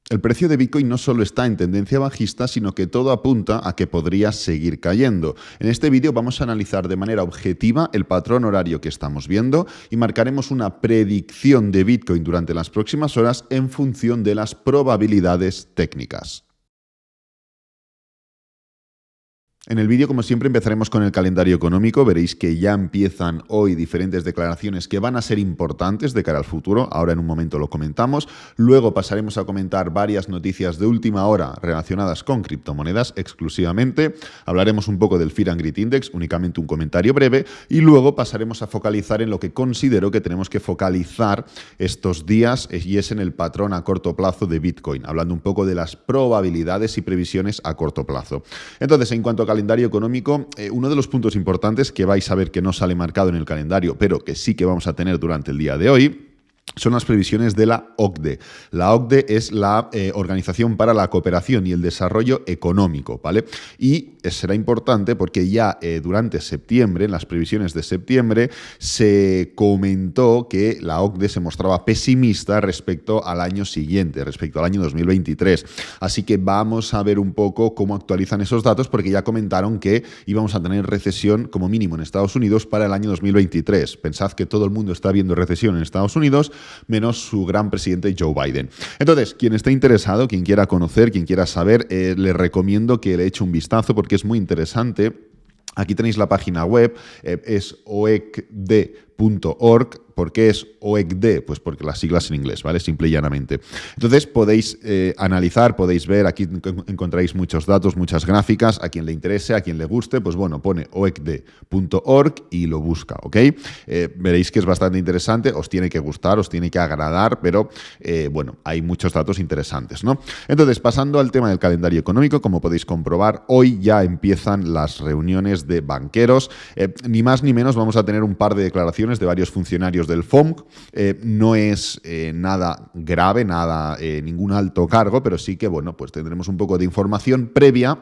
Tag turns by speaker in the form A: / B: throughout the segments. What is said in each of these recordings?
A: el precio de Bitcoin no solo está en tendencia bajista, sino que todo apunta a que podría seguir cayendo. En este vídeo vamos a analizar de manera objetiva el patrón horario que estamos viendo y marcaremos una predicción de Bitcoin durante las próximas horas en función de las probabilidades técnicas. En el vídeo, como siempre, empezaremos con el calendario económico. Veréis que ya empiezan hoy diferentes declaraciones que van a ser importantes de cara al futuro. Ahora en un momento lo comentamos. Luego pasaremos a comentar varias noticias de última hora relacionadas con criptomonedas exclusivamente. Hablaremos un poco del Fear and Greed Index, únicamente un comentario breve. Y luego pasaremos a focalizar en lo que considero que tenemos que focalizar estos días, y es en el patrón a corto plazo de Bitcoin, hablando un poco de las probabilidades y previsiones a corto plazo. Entonces, en cuanto a calendario económico, uno de los puntos importantes que vais a ver que no sale marcado en el calendario, pero que sí que vamos a tener durante el día de hoy, son las previsiones de la OCDE. La OCDE es la Organización para la Cooperación y el Desarrollo Económico, ¿vale? Y será importante porque ya durante septiembre, en las previsiones de septiembre, se comentó que la OCDE se mostraba pesimista respecto al año siguiente, respecto al año 2023. Así que vamos a ver un poco cómo actualizan esos datos, porque ya comentaron que íbamos a tener recesión como mínimo en Estados Unidos para el año 2023. Pensad que todo el mundo está viendo recesión en Estados Unidos, menos su gran presidente Joe Biden. Entonces, quien esté interesado, quien quiera conocer, quien quiera saber, le recomiendo que le eche un vistazo porque es muy interesante. Aquí tenéis la página web, es oecd.org. ¿Por qué es OECD? Pues porque las siglas en inglés, ¿vale? Simple y llanamente. Entonces podéis analizar, podéis ver, aquí encontráis muchos datos, muchas gráficas, a quien le interese, a quien le guste, pues bueno, pone oecd.org y lo busca, ¿ok? Veréis que es bastante interesante, os tiene que gustar, os tiene que agradar, pero bueno, hay muchos datos interesantes, ¿no? Entonces, pasando al tema del calendario económico, como podéis comprobar, hoy ya empiezan las reuniones de banqueros, ni más ni menos vamos a tener un par de declaraciones de varios funcionarios del FOMC. No es nada grave, ningún alto cargo, pero sí que, bueno, pues tendremos un poco de información previa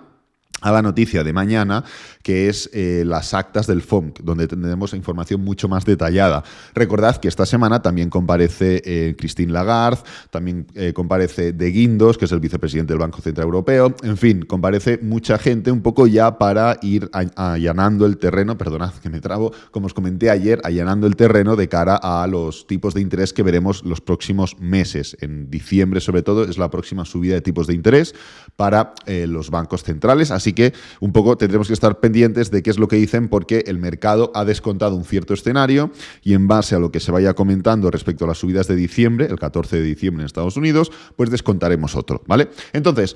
A: a la noticia de mañana, que es las actas del FOMC, donde tendremos información mucho más detallada. Recordad que esta semana también comparece Christine Lagarde, también comparece De Guindos, que es el vicepresidente del Banco Central Europeo. En fin, comparece mucha gente un poco ya para ir allanando el terreno, perdonad que me trabo, como os comenté ayer, allanando el terreno de cara a los tipos de interés que veremos los próximos meses. En diciembre, sobre todo, es la próxima subida de tipos de interés para los bancos centrales. Así que un poco tendremos que estar pendientes de qué es lo que dicen, porque el mercado ha descontado un cierto escenario y en base a lo que se vaya comentando respecto a las subidas de diciembre, el 14 de diciembre en Estados Unidos, pues descontaremos otro, ¿vale? Entonces,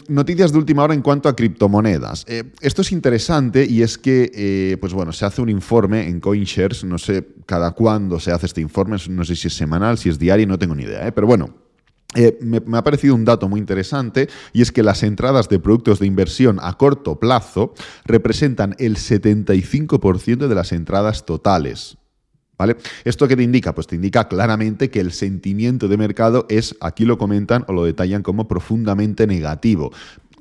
A: noticias de última hora en cuanto a criptomonedas. Esto es interesante y es que, pues bueno, se hace un informe en CoinShares, no sé cada cuándo se hace este informe, no sé si es semanal, si es diario, no tengo ni idea, pero bueno. Me ha parecido un dato muy interesante, y es que las entradas de productos de inversión a corto plazo representan el 75% de las entradas totales. ¿Vale? ¿Esto qué te indica? Pues te indica claramente que el sentimiento de mercado es, aquí lo comentan o lo detallan como profundamente negativo.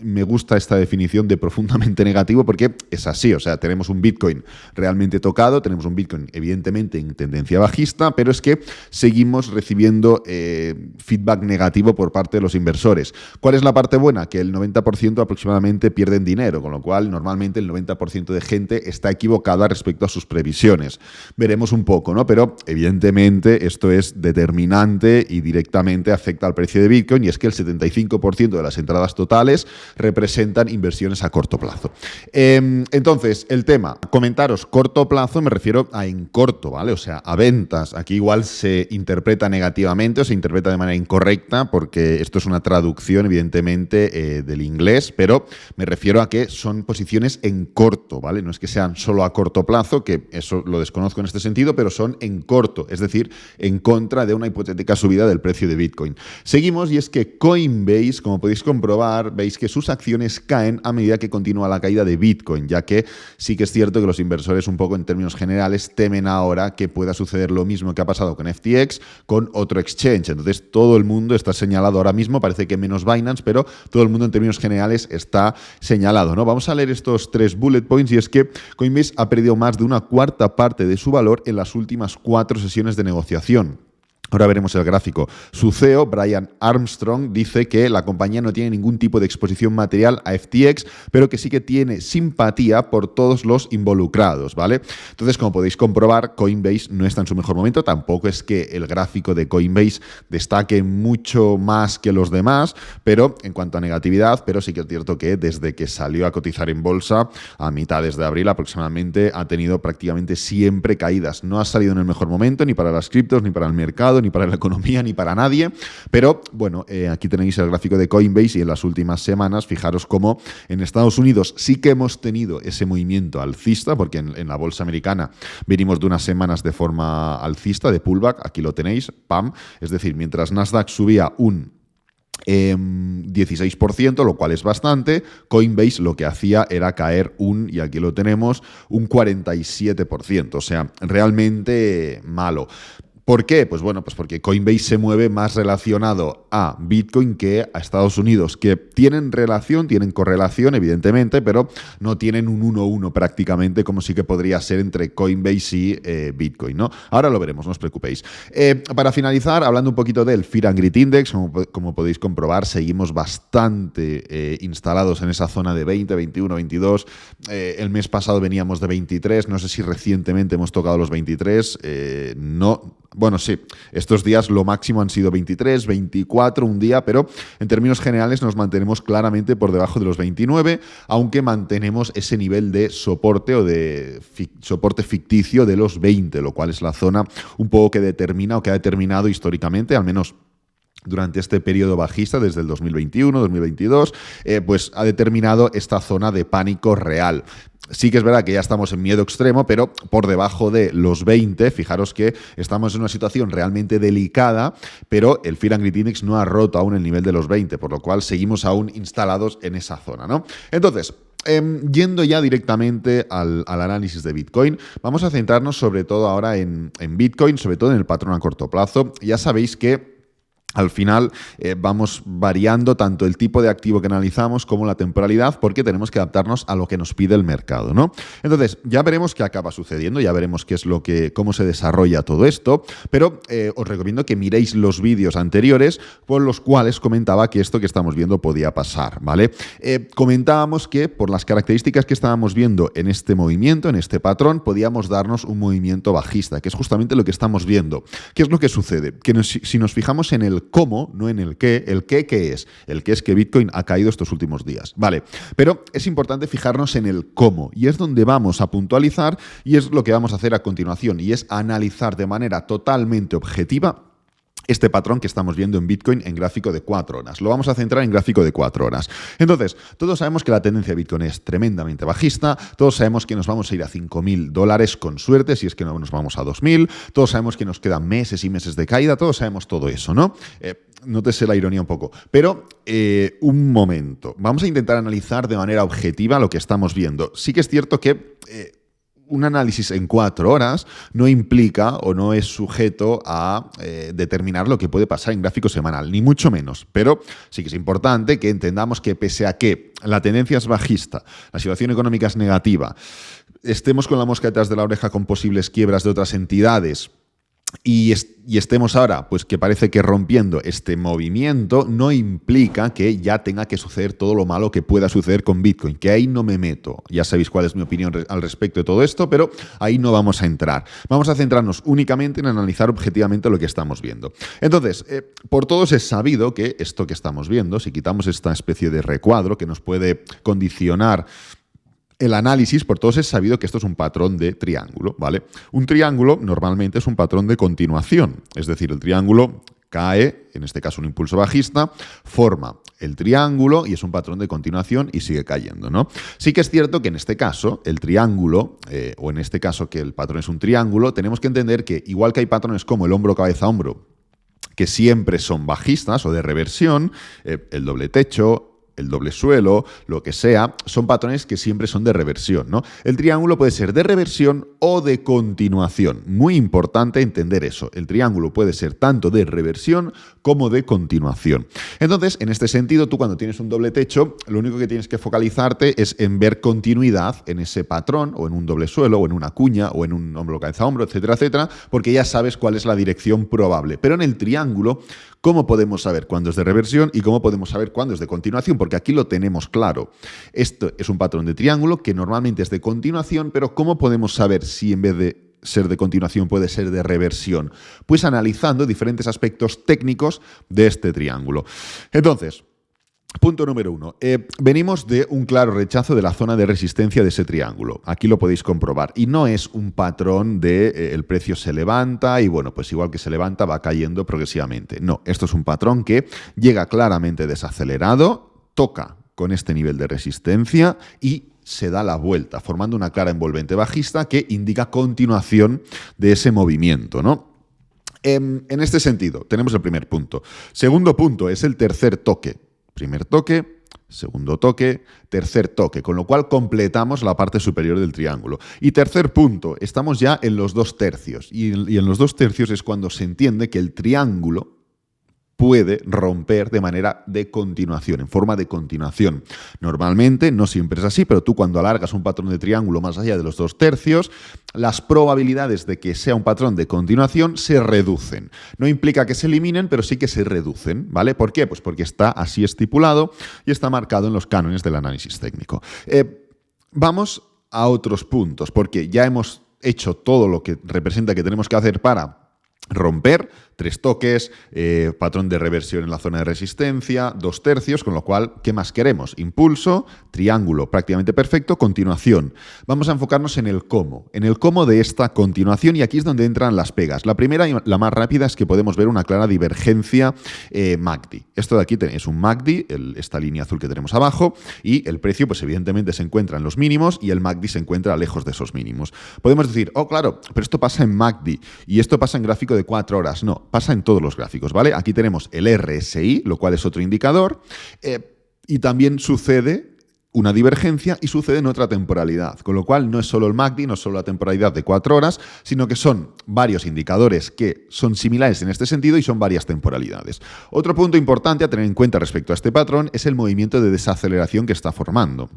A: Me gusta esta definición de profundamente negativo porque es así, o sea, tenemos un Bitcoin realmente tocado, tenemos un Bitcoin evidentemente en tendencia bajista, pero es que seguimos recibiendo feedback negativo por parte de los inversores. ¿Cuál es la parte buena? Que el 90% aproximadamente pierden dinero, con lo cual normalmente el 90% de gente está equivocada respecto a sus previsiones. Veremos un poco, ¿no? Pero evidentemente esto es determinante y directamente afecta al precio de Bitcoin, y es que el 75% de las entradas totales representan inversiones a corto plazo. Entonces, el tema, comentaros corto plazo, me refiero a en corto, ¿vale? O sea, a ventas. Aquí igual se interpreta negativamente o se interpreta de manera incorrecta, porque esto es una traducción, evidentemente, del inglés, pero me refiero a que son posiciones en corto, ¿vale? No es que sean solo a corto plazo, que eso lo desconozco en este sentido, pero son en corto, es decir, en contra de una hipotética subida del precio de Bitcoin. Seguimos, y es que Coinbase, como podéis comprobar, veis que sus acciones caen a medida que continúa la caída de Bitcoin, ya que sí que es cierto que los inversores, un poco en términos generales, temen ahora que pueda suceder lo mismo que ha pasado con FTX, con otro exchange. Entonces todo el mundo está señalado ahora mismo, parece que menos Binance, pero todo el mundo en términos generales está señalado, ¿no? Vamos a leer estos 3 bullet points, y es que Coinbase ha perdido más de una cuarta parte de su valor en las últimas 4 sesiones de negociación. Ahora veremos el gráfico. Su CEO, Brian Armstrong, dice que la compañía no tiene ningún tipo de exposición material a FTX, pero que sí que tiene simpatía por todos los involucrados, ¿vale? Entonces, como podéis comprobar, Coinbase no está en su mejor momento. Tampoco es que el gráfico de Coinbase destaque mucho más que los demás, pero en cuanto a negatividad, pero sí que es cierto que desde que salió a cotizar en bolsa, a mitades de abril aproximadamente, ha tenido prácticamente siempre caídas. No ha salido en el mejor momento ni para las criptos, ni para el mercado, ni para la economía, ni para nadie, pero bueno, aquí tenéis el gráfico de Coinbase y en las últimas semanas, fijaros cómo en Estados Unidos sí que hemos tenido ese movimiento alcista, porque en la bolsa americana venimos de unas semanas de forma alcista, de pullback, aquí lo tenéis, pam, es decir, mientras Nasdaq subía un 16%, lo cual es bastante, Coinbase lo que hacía era caer y aquí lo tenemos, un 47%, o sea, realmente malo. ¿Por qué? Pues bueno, pues porque Coinbase se mueve más relacionado a Bitcoin que a Estados Unidos, que tienen relación, tienen correlación, evidentemente, pero no tienen un 1-1 prácticamente, como sí que podría ser entre Coinbase y Bitcoin, ¿no? Ahora lo veremos, no os preocupéis. Para finalizar, hablando un poquito del Fear and Greed Index, como podéis comprobar, seguimos bastante instalados en esa zona de 20, 21, 22. El mes pasado veníamos de 23, no sé si recientemente hemos tocado los 23, no. Bueno, sí, estos días lo máximo han sido 23, 24 un día, pero en términos generales nos mantenemos claramente por debajo de los 29, aunque mantenemos ese nivel de soporte o de soporte ficticio de los 20, lo cual es la zona un poco que determina o que ha determinado históricamente, al menos durante este periodo bajista, desde el 2021, 2022, pues ha determinado esta zona de pánico real. Sí que es verdad que ya estamos en miedo extremo, pero por debajo de los 20, fijaros que estamos en una situación realmente delicada, pero el Fear and Greed Index no ha roto aún el nivel de los 20, por lo cual seguimos aún instalados en esa zona, ¿no? Entonces, yendo ya directamente al análisis de Bitcoin, vamos a centrarnos sobre todo ahora en Bitcoin, sobre todo en el patrón a corto plazo. Ya sabéis que al final vamos variando tanto el tipo de activo que analizamos como la temporalidad, porque tenemos que adaptarnos a lo que nos pide el mercado, ¿no? Entonces, ya veremos qué acaba sucediendo, ya veremos cómo se desarrolla todo esto, pero os recomiendo que miréis los vídeos anteriores por los cuales comentaba que esto que estamos viendo podía pasar, ¿vale? Comentábamos que por las características que estábamos viendo en este movimiento, en este patrón, podíamos darnos un movimiento bajista, que es justamente lo que estamos viendo. ¿Qué es lo que sucede? Que si nos fijamos en el cómo, no en el qué, ¿qué es? El qué es que Bitcoin ha caído estos últimos días. Vale, pero es importante fijarnos en el cómo y es donde vamos a puntualizar y es lo que vamos a hacer a continuación y es analizar de manera totalmente objetiva este patrón que estamos viendo en Bitcoin en gráfico de 4 horas. Lo vamos a centrar en gráfico de 4 horas. Entonces, todos sabemos que la tendencia de Bitcoin es tremendamente bajista, todos sabemos que nos vamos a ir a $5.000 con suerte, si es que no nos vamos a 2.000, todos sabemos que nos quedan meses y meses de caída, todos sabemos todo eso, ¿no? Nótese la ironía un poco. Pero, un momento, vamos a intentar analizar de manera objetiva lo que estamos viendo. Sí que es cierto que un análisis en 4 horas no implica o no es sujeto a determinar lo que puede pasar en gráfico semanal, ni mucho menos. Pero sí que es importante que entendamos que pese a que la tendencia es bajista, la situación económica es negativa, estemos con la mosca detrás de la oreja con posibles quiebras de otras entidades, y estemos ahora, pues que parece que rompiendo este movimiento, no implica que ya tenga que suceder todo lo malo que pueda suceder con Bitcoin, que ahí no me meto. Ya sabéis cuál es mi opinión al respecto de todo esto, pero ahí no vamos a entrar. Vamos a centrarnos únicamente en analizar objetivamente lo que estamos viendo. Entonces, por todos es sabido que esto que estamos viendo, si quitamos esta especie de recuadro que nos puede condicionar el análisis, por todos es sabido que esto es un patrón de triángulo, ¿vale? Un triángulo normalmente es un patrón de continuación, es decir, el triángulo cae, en este caso un impulso bajista, forma el triángulo y es un patrón de continuación y sigue cayendo, ¿no? Sí que es cierto que en este caso el triángulo, o en este caso que el patrón es un triángulo, tenemos que entender que igual que hay patrones como el hombro, cabeza, hombro, que siempre son bajistas o de reversión, el doble techo, el doble suelo, lo que sea, son patrones que siempre son de reversión, ¿no? El triángulo puede ser de reversión o de continuación. Muy importante entender eso. El triángulo puede ser tanto de reversión como de continuación. Entonces, en este sentido, tú cuando tienes un doble techo, lo único que tienes que focalizarte es en ver continuidad en ese patrón, o en un doble suelo, o en una cuña, o en un hombro, cabeza, hombro, etcétera, etcétera, porque ya sabes cuál es la dirección probable. Pero en el triángulo, ¿cómo podemos saber cuándo es de reversión y cómo podemos saber cuándo es de continuación? Porque aquí lo tenemos claro. Esto es un patrón de triángulo que normalmente es de continuación, pero ¿cómo podemos saber si en vez de ser de continuación puede ser de reversión? Pues analizando diferentes aspectos técnicos de este triángulo. Entonces, punto número 1. Venimos de un claro rechazo de la zona de resistencia de ese triángulo. Aquí lo podéis comprobar. Y no es un patrón de el precio se levanta y bueno, pues igual que se levanta va cayendo progresivamente. No, esto es un patrón que llega claramente desacelerado, toca con este nivel de resistencia y se da la vuelta, formando una clara envolvente bajista que indica continuación de ese movimiento, ¿no? En este sentido, tenemos el primer punto. Segundo punto es el tercer toque. Primer toque, segundo toque, tercer toque, con lo cual completamos la parte superior del triángulo. Y tercer punto, estamos ya en los 2/3. Y en los 2/3 es cuando se entiende que el triángulo puede romper de manera de continuación, en forma de continuación. Normalmente, no siempre es así, pero tú cuando alargas un patrón de triángulo más allá de los 2/3, las probabilidades de que sea un patrón de continuación se reducen. No implica que se eliminen, pero sí que se reducen, ¿vale? ¿Por qué? Pues porque está así estipulado y está marcado en los cánones del análisis técnico. Vamos a otros puntos, porque ya hemos hecho todo lo que representa que tenemos que hacer para romper, 3 toques, patrón de reversión en la zona de resistencia, 2/3, con lo cual, ¿qué más queremos? Impulso, triángulo prácticamente perfecto, continuación. Vamos a enfocarnos en el cómo de esta continuación, y aquí es donde entran las pegas. La primera y la más rápida es que podemos ver una clara divergencia MACD. Esto de aquí es un MACD, esta línea azul que tenemos abajo, y el precio, pues evidentemente se encuentra en los mínimos y el MACD se encuentra lejos de esos mínimos. Podemos decir, oh claro, pero esto pasa en MACD y esto pasa en gráfico de 4 horas. No, pasa en todos los gráficos, ¿vale? Aquí tenemos el RSI, lo cual es otro indicador, y también sucede una divergencia y sucede en otra temporalidad, con lo cual no es solo el MACD, no es solo la temporalidad de 4 horas, sino que son varios indicadores que son similares en este sentido y son varias temporalidades. Otro punto importante a tener en cuenta respecto a este patrón es el movimiento de desaceleración que está formando.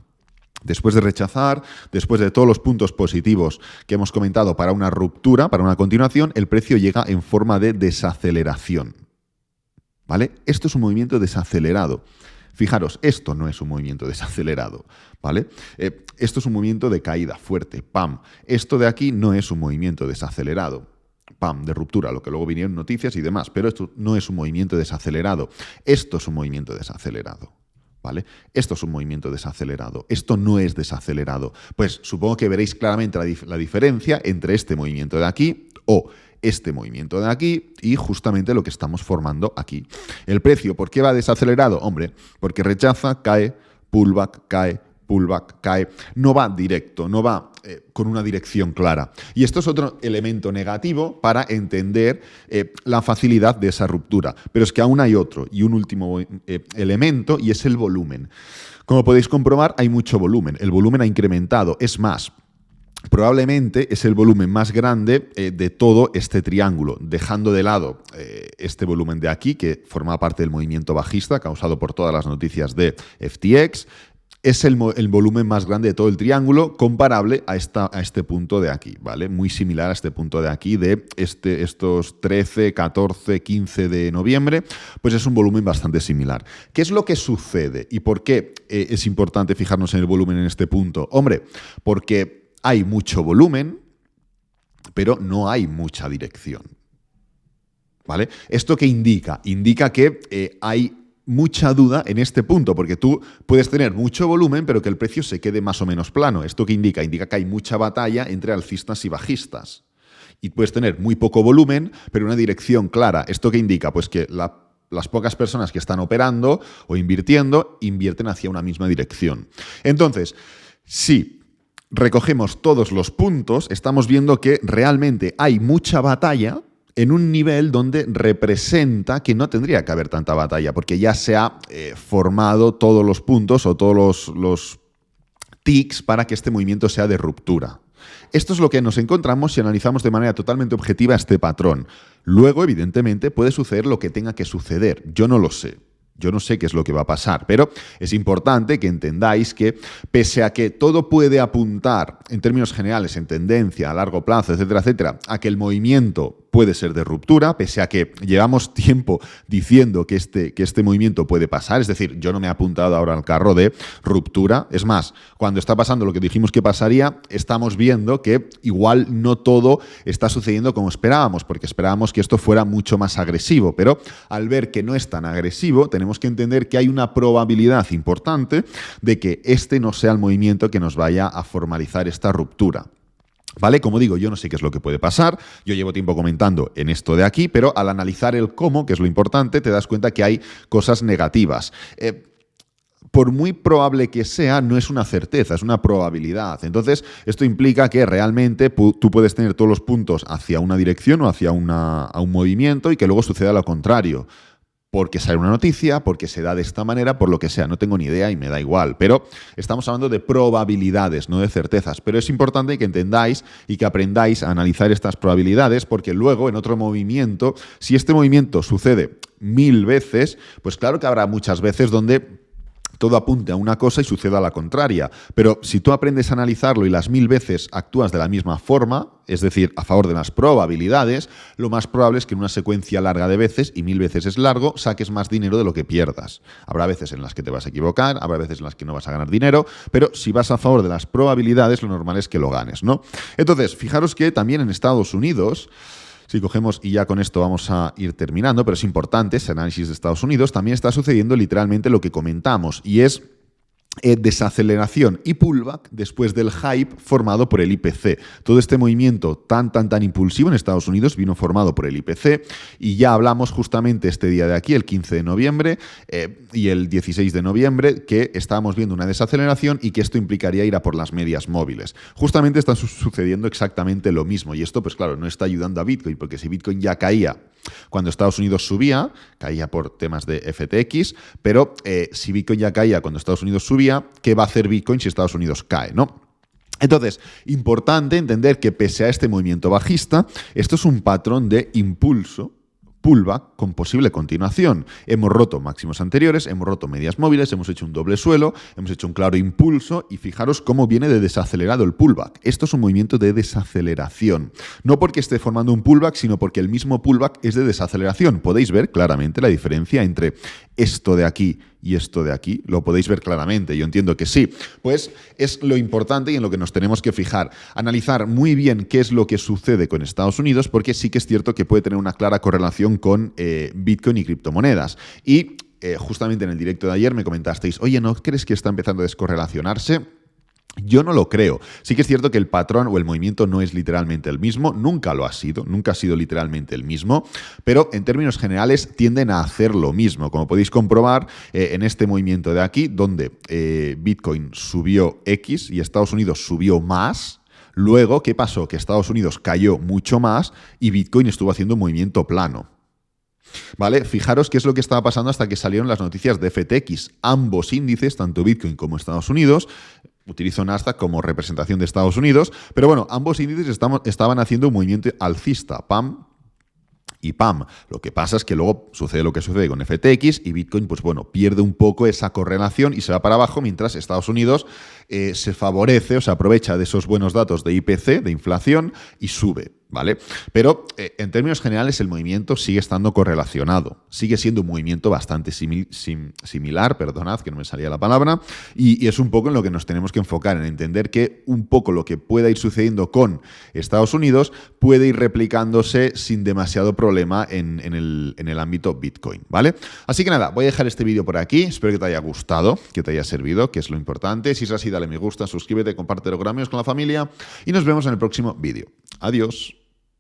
A: Después de rechazar, después de todos los puntos positivos que hemos comentado para una ruptura, para una continuación, el precio llega en forma de desaceleración, ¿vale? Esto es un movimiento desacelerado. Fijaros, esto no es un movimiento desacelerado, ¿vale? Esto es un movimiento de caída fuerte, ¡pam! Esto de aquí no es un movimiento desacelerado, ¡pam!, de ruptura, lo que luego vinieron noticias y demás, pero esto no es un movimiento desacelerado. Esto es un movimiento desacelerado. ¿Vale? Esto es un movimiento desacelerado. Esto no es desacelerado. Pues supongo que veréis claramente la diferencia entre este movimiento de aquí o este movimiento de aquí y justamente lo que estamos formando aquí. El precio, ¿por qué va desacelerado? Hombre, porque rechaza, cae, pullback, cae. No va directo, no va con una dirección clara. Y esto es otro elemento negativo para entender la facilidad de esa ruptura. Pero es que aún hay otro y un último elemento, y es el volumen. Como podéis comprobar, hay mucho volumen. El volumen ha incrementado. Es más, probablemente es el volumen más grande de todo este triángulo, dejando de lado este volumen de aquí, que forma parte del movimiento bajista causado por todas las noticias de FTX. Es el volumen más grande de todo el triángulo, comparable a este punto de aquí, ¿vale? Muy similar a este punto de aquí de estos 13, 14, 15 de noviembre, pues es un volumen bastante similar. ¿Qué es lo que sucede y por qué es importante fijarnos en el volumen en este punto? Hombre, porque hay mucho volumen, pero no hay mucha dirección, ¿vale? ¿Esto qué indica? Indica que hay mucha duda en este punto, porque tú puedes tener mucho volumen, pero que el precio se quede más o menos plano. ¿Esto qué indica? Indica que hay mucha batalla entre alcistas y bajistas. Y puedes tener muy poco volumen, pero una dirección clara. ¿Esto qué indica? Pues que las pocas personas que están operando o invirtiendo, invierten hacia una misma dirección. Entonces, si recogemos todos los puntos, estamos viendo que realmente hay mucha batalla en un nivel donde representa que no tendría que haber tanta batalla, porque ya se ha formado todos los puntos o todos los tics para que este movimiento sea de ruptura. Esto es lo que nos encontramos si analizamos de manera totalmente objetiva este patrón. Luego, evidentemente, puede suceder lo que tenga que suceder. Yo no lo sé. Yo no sé qué es lo que va a pasar, pero es importante que entendáis que, pese a que todo puede apuntar, en términos generales, en tendencia, a largo plazo, etcétera, etcétera, a que el movimiento puede ser de ruptura, pese a que llevamos tiempo diciendo que este movimiento puede pasar, es decir, yo no me he apuntado ahora al carro de ruptura. Es más, cuando está pasando lo que dijimos que pasaría, estamos viendo que igual no todo está sucediendo como esperábamos, porque esperábamos que esto fuera mucho más agresivo, pero al ver que no es tan agresivo, tenemos que entender que hay una probabilidad importante de que este no sea el movimiento que nos vaya a formalizar esta ruptura. ¿Vale? Como digo, yo no sé qué es lo que puede pasar, yo llevo tiempo comentando en esto de aquí, pero al analizar el cómo, que es lo importante, te das cuenta que hay cosas negativas. Por muy probable que sea, no es una certeza, es una probabilidad. Entonces, esto implica que realmente tú puedes tener todos los puntos hacia una dirección o hacia a un movimiento y que luego suceda lo contrario. Porque sale una noticia, porque se da de esta manera, por lo que sea, no tengo ni idea y me da igual. Pero estamos hablando de probabilidades, no de certezas. Pero es importante que entendáis y que aprendáis a analizar estas probabilidades, porque luego, en otro movimiento, si este movimiento sucede 1000 veces, pues claro que habrá muchas veces donde todo apunte a una cosa y suceda la contraria. Pero si tú aprendes a analizarlo y las 1000 veces actúas de la misma forma, es decir, a favor de las probabilidades, lo más probable es que en una secuencia larga de veces, y 1000 veces es largo, saques más dinero de lo que pierdas. Habrá veces en las que te vas a equivocar, habrá veces en las que no vas a ganar dinero, pero si vas a favor de las probabilidades, lo normal es que lo ganes, ¿no? Entonces, fijaros que también en Estados Unidos, si cogemos, y ya con esto vamos a ir terminando, pero es importante, ese análisis de Estados Unidos, también está sucediendo literalmente lo que comentamos, y es desaceleración y pullback después del hype formado por el IPC. Todo este movimiento tan impulsivo en Estados Unidos vino formado por el IPC y ya hablamos justamente este día de aquí, el 15 de noviembre y el 16 de noviembre, que estábamos viendo una desaceleración y que esto implicaría ir a por las medias móviles. Justamente está sucediendo exactamente lo mismo y esto, pues claro, no está ayudando a Bitcoin, porque si Bitcoin ya caía cuando Estados Unidos subía, caía por temas de FTX, pero si Bitcoin ya caía cuando Estados Unidos subía, ¿qué va a hacer Bitcoin si Estados Unidos cae, no? Entonces, importante entender que pese a este movimiento bajista, esto es un patrón de impulso, pullback con posible continuación. Hemos roto máximos anteriores, hemos roto medias móviles, hemos hecho un doble suelo, hemos hecho un claro impulso y fijaros cómo viene de desacelerado el pullback. Esto es un movimiento de desaceleración. No porque esté formando un pullback, sino porque el mismo pullback es de desaceleración. Podéis ver claramente la diferencia entre esto de aquí y esto de aquí. Lo podéis ver claramente, yo entiendo que sí. Pues es lo importante y en lo que nos tenemos que fijar. Analizar muy bien qué es lo que sucede con Estados Unidos, porque sí que es cierto que puede tener una clara correlación con Bitcoin y criptomonedas. Y justamente en el directo de ayer me comentasteis, oye, ¿no crees que está empezando a descorrelacionarse? Yo no lo creo. Sí que es cierto que el patrón o el movimiento no es literalmente el mismo, nunca lo ha sido, nunca ha sido literalmente el mismo, pero en términos generales tienden a hacer lo mismo. Como podéis comprobar en este movimiento de aquí, donde Bitcoin subió X y Estados Unidos subió más, luego, ¿qué pasó? Que Estados Unidos cayó mucho más y Bitcoin estuvo haciendo un movimiento plano. ¿Vale? Fijaros qué es lo que estaba pasando hasta que salieron las noticias de FTX. Ambos índices, tanto Bitcoin como Estados Unidos, utilizo Nasdaq como representación de Estados Unidos, pero bueno, ambos índices estaban haciendo un movimiento alcista, PAM y PAM. Lo que pasa es que luego sucede lo que sucede con FTX y Bitcoin, pues bueno, pierde un poco esa correlación y se va para abajo, mientras Estados Unidos se favorece o se aprovecha de esos buenos datos de IPC, de inflación, y sube, ¿vale? Pero en términos generales el movimiento sigue estando correlacionado, sigue siendo un movimiento bastante similar, perdonad que no me salía la palabra, y es un poco en lo que nos tenemos que enfocar, en entender que un poco lo que pueda ir sucediendo con Estados Unidos puede ir replicándose sin demasiado problema en el ámbito Bitcoin, ¿vale? Así que nada, voy a dejar este vídeo por aquí, espero que te haya gustado, que te haya servido, que es lo importante. Si es así, dale me gusta, suscríbete, compártelo con amigos, con la familia y nos vemos en el próximo vídeo. Adiós.